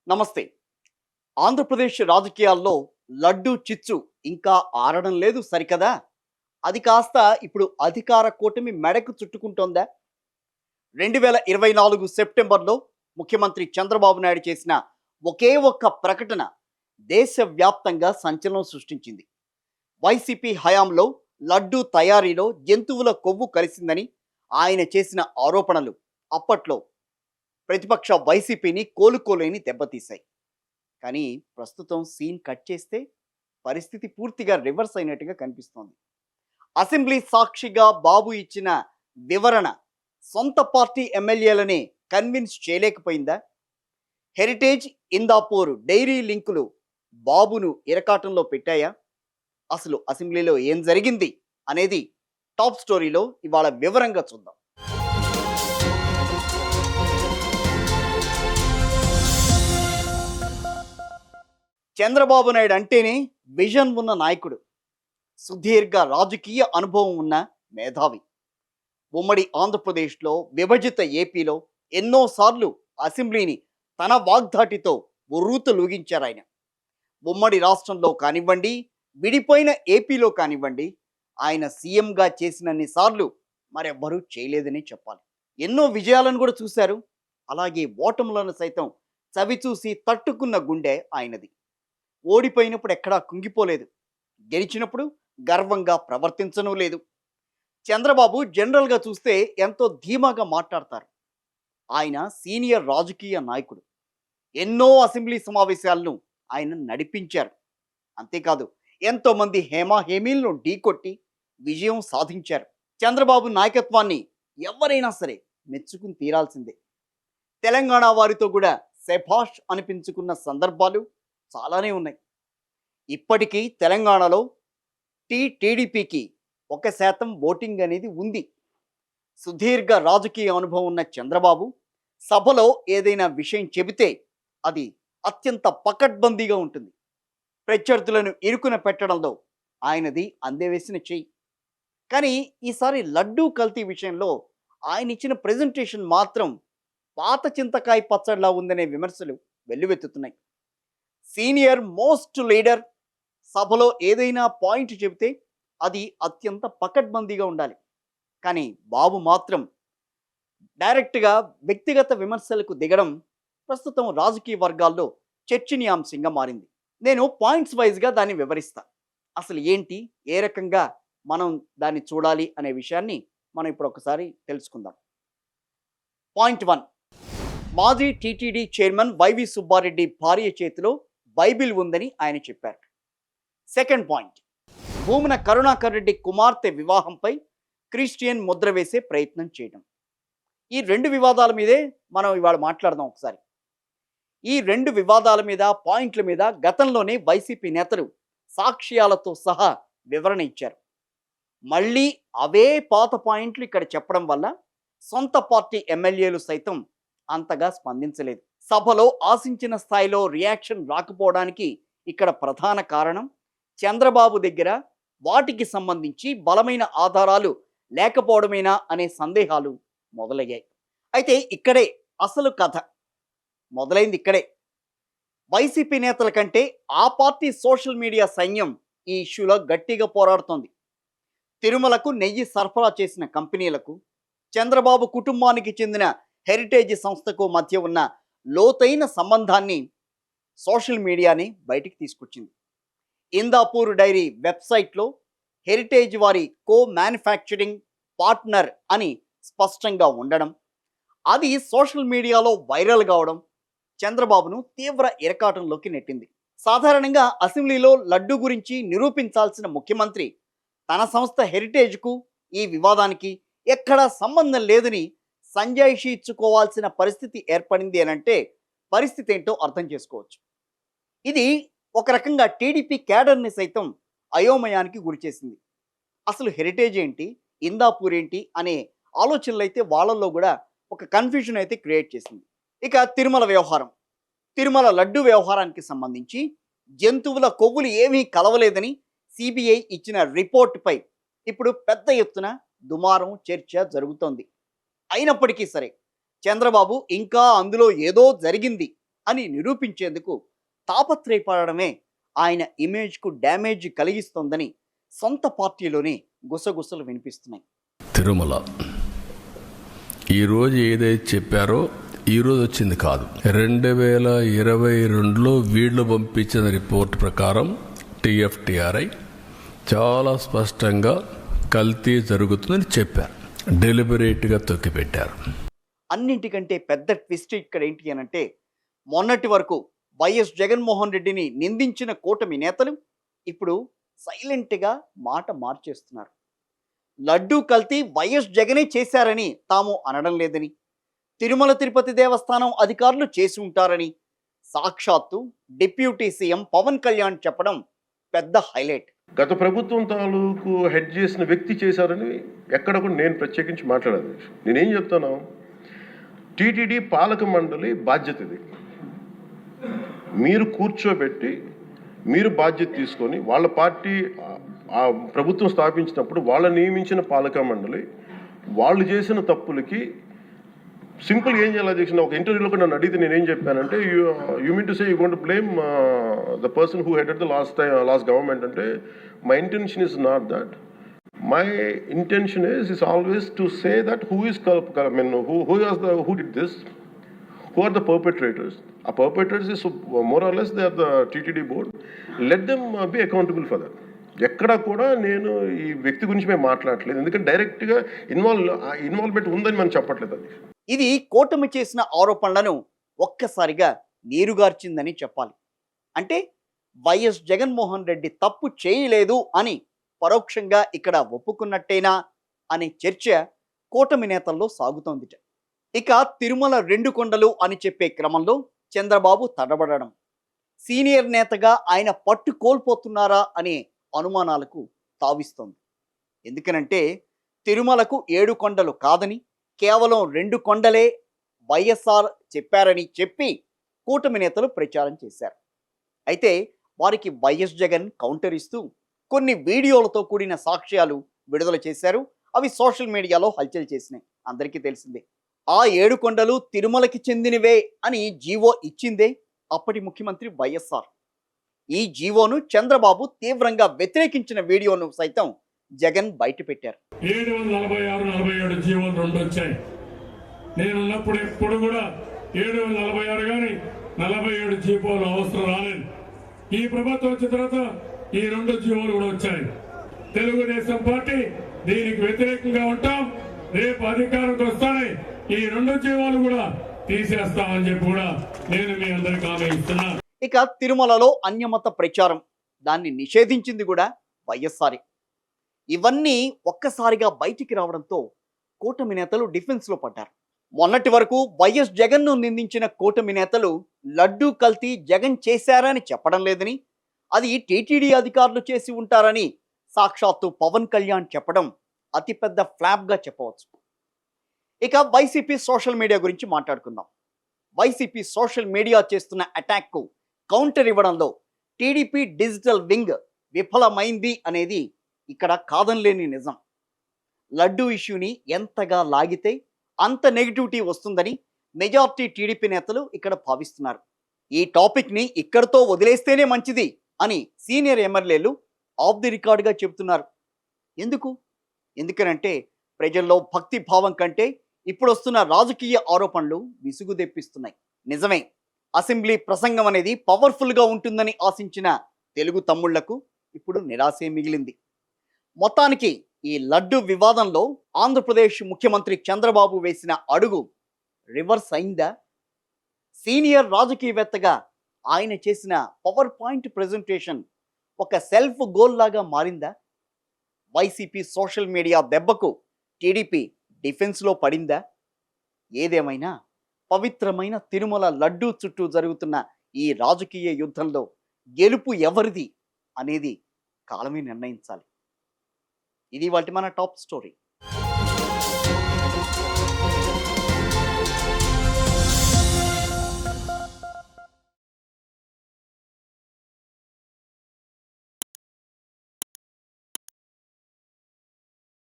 నమస్తే. ఆంధ్రప్రదేశ్ రాజకీయాల్లో లడ్డూ చిచ్చు ఇంకా ఆరడం లేదు సరికదా? అది కాస్త ఇప్పుడు అధికార కూటమి మెడకు చుట్టుకుంటోందా? 2024 సెప్టెంబర్‌లో ముఖ్యమంత్రి చంద్రబాబు నాయుడు చేసిన ఒకే ఒక్క ప్రకటన దేశవ్యాప్తంగా సంచలనం సృష్టించింది. వైసీపీ హయాంలో లడ్డూ తయారీలో జంతువుల కొవ్వు కలిసిందని ఆయన చేసిన ఆరోపణలు అప్పట్లో ప్రతిపక్ష వైసీపీని కోలుకోలేని దెబ్బతీశాయి. కానీ ప్రస్తుతం సీన్ కట్ చేస్తే పరిస్థితి పూర్తిగా రివర్స్ అయినట్టుగా కనిపిస్తోంది. అసెంబ్లీ సాక్షిగా బాబు ఇచ్చిన వివరణ సొంత పార్టీ ఎమ్మెల్యేలనే కన్విన్స్ చేయలేకపోయిందా? హెరిటేజ్, ఇందాపూర్ డైరీ లింకులు బాబును ఇరకాటంలో పెట్టాయా? అసలు అసెంబ్లీలో ఏం జరిగింది అనేది టాప్ స్టోరీలో ఇవాళ వివరంగా చూద్దాం. చంద్రబాబు నాయుడు అంటేనే విజన్ ఉన్న నాయకుడు, సుదీర్ఘ రాజకీయ అనుభవం ఉన్న మేధావి. ఉమ్మడి ఆంధ్రప్రదేశ్లో, విభజిత ఏపీలో ఎన్నోసార్లు అసెంబ్లీని తన వాగ్దాటితో ఉర్రూతలూగించారు ఆయన. ఉమ్మడి రాష్ట్రంలో కానివ్వండి, విడిపోయిన ఏపీలో కానివ్వండి, ఆయన సీఎంగా చేసినన్ని సార్లు మరెవ్వరూ చేయలేదని చెప్పాలి. ఎన్నో విజయాలను కూడా చూశారు. అలాగే ఓటములను సైతం చవిచూసి తట్టుకున్న గుండె ఆయనది. ఓడిపోయినప్పుడు ఎక్కడా కుంగిపోలేదు, గెలిచినప్పుడు గర్వంగా ప్రవర్తించనూ లేదు. చంద్రబాబు జనరల్గా చూస్తే ఎంతో ధీమాగా మాట్లాడతారు. ఆయన సీనియర్ రాజకీయ నాయకుడు. ఎన్నో అసెంబ్లీ సమావేశాలను ఆయన నడిపించారు. అంతేకాదు, ఎంతోమంది హేమీలను ఢీకొట్టి విజయం సాధించారు. చంద్రబాబు నాయకత్వాన్ని ఎవరైనా సరే మెచ్చుకుని తీరాల్సిందే. తెలంగాణ వారితో కూడా శభాష్ అనిపించుకున్న సందర్భాలు చాలానే ఉన్నాయి. ఇప్పటికీ తెలంగాణలో టీడీపీకి 1% ఓటింగ్ అనేది ఉంది. సుదీర్ఘ రాజకీయ అనుభవం ఉన్న చంద్రబాబు సభలో ఏదైనా విషయం చెబితే అది అత్యంత పకడ్బందీగా ఉంటుంది. ప్రత్యర్థులను ఇరుకున పెట్టడంలో ఆయనది అందెవేసిన చెయ్యి. కానీ ఈసారి లడ్డూ కల్తీ విషయంలో ఆయన ఇచ్చిన ప్రెజెంటేషన్ మాత్రం పాత చింతకాయ పచ్చడిలా ఉందనే విమర్శలు వెల్లువెత్తుతున్నాయి. సీనియర్ మోస్ట్ లీడర్ సభలో ఏదైనా పాయింట్ చెబితే అది అత్యంత పకడ్బందీగా ఉండాలి. కానీ బాబు మాత్రం డైరెక్ట్గా వ్యక్తిగత విమర్శలకు దిగడం ప్రస్తుతం రాజకీయ వర్గాల్లో చర్చనీయాంశంగా మారింది. నేను పాయింట్స్ వైజ్గా దాన్ని వివరిస్తా. అసలు ఏంటి, ఏ రకంగా మనం దాన్ని చూడాలి అనే విషయాన్ని మనం ఇప్పుడు ఒకసారి తెలుసుకుందాం. పాయింట్ 1, మాజీ టీటీడీ చైర్మన్ వైవి సుబ్బారెడ్డి భార్య చేతిలో బైబిల్ ఉందని ఆయన చెప్పారు. సెకండ్ పాయింట్, భూమన కరుణాకర్ రెడ్డి కుమార్తె వివాహంపై క్రిస్టియన్ ముద్ర వేసే ప్రయత్నం చేయడం. ఈ రెండు వివాదాల మీదే మనం ఇవాళ మాట్లాడదాం ఒకసారి. ఈ రెండు వివాదాల మీద, పాయింట్ల మీద గతంలోనే వైసీపీ నేతలు సాక్ష్యాలతో సహా వివరణ ఇచ్చారు. మళ్ళీ అవే పాత పాయింట్లు ఇక్కడ చెప్పడం వల్ల సొంత పార్టీ ఎమ్మెల్యేలు సైతం అంతగా స్పందించలేదు. సభలో ఆశించిన స్థాయిలో రియాక్షన్ రాకపోవడానికి ఇక్కడ ప్రధాన కారణం చంద్రబాబు దగ్గర వాటికి సంబంధించి బలమైన ఆధారాలు లేకపోవడమేనా అనే సందేహాలు మొదలయ్యాయి. అయితే ఇక్కడే అసలు కథ మొదలైంది. ఇక్కడే వైసీపీ నేతల కంటే ఆ పార్టీ సోషల్ మీడియా సైన్యం ఈ ఇష్యూలో గట్టిగా పోరాడుతోంది. తిరుమలకు నెయ్యి సరఫరా చేసిన కంపెనీలకు, చంద్రబాబు కుటుంబానికి చెందిన హెరిటేజ్ సంస్థకు మధ్య ఉన్న లోతైన సంబంధాన్ని సోషల్ మీడియాని బయటికి తీసుకొచ్చింది. ఇందాపూర్ డైరీ వెబ్సైట్లో హెరిటేజ్ వారి మ్యానుఫ్యాక్చరింగ్ పార్ట్నర్ అని స్పష్టంగా ఉండడం, అది సోషల్ మీడియాలో వైరల్ కావడం చంద్రబాబును తీవ్ర ఇరకాటంలోకి నెట్టింది. సాధారణంగా అసెంబ్లీలో లడ్డు గురించి నిరూపించాల్సిన ముఖ్యమంత్రి తన సంస్థ హెరిటేజ్కు ఈ వివాదానికి ఎక్కడా సంబంధం లేదని సంజాయిషీ ఇచ్చుకోవాల్సిన పరిస్థితి ఏర్పడింది అనంటే పరిస్థితి ఏంటో అర్థం చేసుకోవచ్చు. ఇది ఒక రకంగా టీడీపీ క్యాడర్ని సైతం అయోమయానికి గురిచేసింది. అసలు హెరిటేజ్ ఏంటి, ఇందాపూర్ ఏంటి అనే ఆలోచనలు అయితే వాళ్ళల్లో కూడా ఒక కన్ఫ్యూజన్ అయితే క్రియేట్ చేసింది. ఇక తిరుమల వ్యవహారం, తిరుమల లడ్డు వ్యవహారానికి సంబంధించి జంతువుల కొవ్వులు ఏమీ కలవలేదని సిబిఐ ఇచ్చిన రిపోర్టుపై ఇప్పుడు పెద్ద ఎత్తున దుమారం, చర్చ జరుగుతోంది. అయినప్పటికీ సరే చంద్రబాబు ఇంకా అందులో ఏదో జరిగింది అని నిరూపించేందుకు తాపత్రయపడమే ఆయన ఇమేజ్కు డ్యామేజ్ కలిగిస్తోందని సొంత పార్టీలోనే గుసగుసలు వినిపిస్తున్నాయి. తిరుమల ఈరోజు ఏదైతే చెప్పారో ఈరోజు వచ్చింది కాదు. 2022లో వీళ్ళు పంపించిన రిపోర్ట్ ప్రకారం TFTRI చాలా స్పష్టంగా కల్తీ జరుగుతుందని చెప్పారు. డెలిబరేట్గా తొక్కిపెట్టారు. అన్నింటికంటే పెద్ద ట్విస్ట్ ఇక్కడ ఏంటి అనంటే, మొన్నటి వరకు వైఎస్ జగన్మోహన్ రెడ్డిని నిందించిన కూటమి నేతలు ఇప్పుడు సైలెంట్గా మాట మార్చేస్తున్నారు. లడ్డూ కల్తీ వైఎస్ జగనే చేశారని తాము అనడం లేదని, తిరుమల తిరుపతి దేవస్థానం అధికారులు చేసి ఉంటారని సాక్షాత్తు డిప్యూటీ సీఎం పవన్ కళ్యాణ్ చెప్పడం పెద్ద హైలైట్. గత ప్రభుత్వం తాలూకు హెడ్ చేసిన వ్యక్తి చేశారని ఎక్కడ కూడా నేను ప్రత్యేకించి మాట్లాడాను. నేనేం చెప్తాను, టీటీడీ పాలక మండలి బాధ్యత ఇది. మీరు కూర్చోబెట్టి మీరు బాధ్యత తీసుకొని వాళ్ళ పార్టీ ఆ ప్రభుత్వం స్థాపించినప్పుడు వాళ్ళ నియమించిన పాలక మండలి వాళ్ళు చేసిన తప్పులకి సింపుల్ ఏం చేయాలి అధ్యక్ష, ఒక ఇంటర్వ్యూలో కూడా నన్ను అడిగితే నేనేం చెప్పానంటే, you mean to say you going to blame the person who headed the last government అంటే, my intention is not that. My intention is always to say that who did this, who are the perpetrators. A perpetrators is more or less they are the TTD board. Let them be accountable for that. ఎక్కడ కూడా నేను ఈ వ్యక్తి గురించి మేము మాట్లాడలేదు, ఎందుకంటే డైరెక్ట్గా ఇన్వాల్వ్మెంట్ ఉందని మనం చెప్పట్లేదు. అది ఇది కూటమి చేసిన ఆరోపణలను ఒక్కసారిగా నీరుగార్చిందని చెప్పాలి. అంటే వైఎస్ జగన్మోహన్ రెడ్డి తప్పు చేయలేదు అని పరోక్షంగా ఇక్కడ ఒప్పుకున్నట్టేనా అనే చర్చ కూటమి నేతల్లో సాగుతోందిట. ఇక తిరుమల 2 కొండలు అని చెప్పే క్రమంలో చంద్రబాబు తడబడడం, సీనియర్ నేతగా ఆయన పట్టు కోల్పోతున్నారా అనే అనుమానాలకు తావిస్తోంది. ఎందుకనంటే తిరుమలకు 7 కొండలు కాదని కేవలం 2 కొండలే వైఎస్ఆర్ చెప్పారని చెప్పి కూటమి నేతలు ప్రచారం చేశారు. అయితే వారికి వైఎస్ జగన్ కౌంటర్ ఇస్తూ కొన్ని వీడియోలతో కూడిన సాక్ష్యాలు విడుదల చేశారు. అవి సోషల్ మీడియాలో హల్చల్ చేసినాయి. అందరికీ తెలిసిందే. ఆ 7 కొండలు తిరుమలకి చెందినవే అని జీవో ఇచ్చిందే అప్పటి ముఖ్యమంత్రి వైఎస్ఆర్. ఈ జీవోను చంద్రబాబు తీవ్రంగా వ్యతిరేకించిన వీడియోను సైతం జగన్ బయటపెట్టారు. 746-47 జీవోలు 2 వచ్చాయి. నేనున్నప్పుడు ఎప్పుడు కూడా 746 కానీ 47 జీవోలు అవసరం రాలేదు. ఈ ప్రభుత్వం వచ్చిన తర్వాత ఈ 2 జీవోలు కూడా వచ్చాయి. తెలుగుదేశం పార్టీ దీనికి వ్యతిరేకంగా ఉంటాం. రేపు అధికారంకి వస్తానే ఈ 2 జీవోలు కూడా తీసేస్తామని చెప్పి కూడా నేను మీ అందరికీ హామీ ఇస్తున్నా. ఇక తిరుమలలో అన్యమత ప్రచారం, దాన్ని నిషేధించింది కూడా వైఎస్ఆర్. ఇవన్నీ ఒక్కసారిగా బయటికి రావడంతో కూటమి నేతలు డిఫెన్స్లో పడ్డారు. మొన్నటి వరకు వైఎస్ జగన్ను నిందించిన కూటమి నేతలు లడ్డూ కల్తీ జగన్ చేశారని చెప్పడం లేదని, అది టీటీడీ అధికారులు చేసి ఉంటారని సాక్షాత్తు పవన్ కళ్యాణ్ చెప్పడం అతిపెద్ద ఫ్లాప్గా చెప్పవచ్చు. ఇక వైసీపీ సోషల్ మీడియా గురించి మాట్లాడుకుందాం. వైసీపీ సోషల్ మీడియా చేస్తున్న అటాక్కు కౌంటర్ ఇవ్వడంలో టీడీపీ డిజిటల్ వింగ్ విఫలమైంది అనేది ఇక్కడ కాదనలేని నిజం. లడ్డూ ఇష్యూని ఎంతగా లాగితే అంత నెగిటివిటీ వస్తుందని మెజార్టీ టీడీపీ నేతలు ఇక్కడ భావిస్తున్నారు. ఈ టాపిక్ని ఇక్కడితో వదిలేస్తేనే మంచిది అని సీనియర్ ఎమ్మెల్యేలు ఆఫ్ ది రికార్డ్గా చెబుతున్నారు. ఎందుకనంటే ప్రజల్లో భక్తి భావం కంటే ఇప్పుడు వస్తున్న రాజకీయ ఆరోపణలు విసుగు తెప్పిస్తున్నాయి. నిజమే, అసెంబ్లీ ప్రసంగం అనేది పవర్ఫుల్గా ఉంటుందని ఆశించిన తెలుగు తమ్ముళ్లకు ఇప్పుడు నిరాశే మిగిలింది. మొత్తానికి ఈ లడ్డు వివాదంలో ఆంధ్రప్రదేశ్ ముఖ్యమంత్రి చంద్రబాబు వేసిన అడుగు రివర్స్ అయిందా? సీనియర్ రాజకీయవేత్తగా ఆయన చేసిన పవర్ పాయింట్ ప్రెజెంటేషన్ ఒక సెల్ఫ్ గోల్ లాగా మారిందా? వైసీపీ సోషల్ మీడియా దెబ్బకు టీడీపీ డిఫెన్స్లో పడిందా? ఏదేమైనా పవిత్రమైన తిరుమల లడ్డూ చుట్టూ జరుగుతున్న ఈ రాజకీయ యుద్ధంలో గెలుపు ఎవరిది అనేది కాలమే నిర్ణయించాలి. ఇది వాటి మన టాప్ స్టోరీ.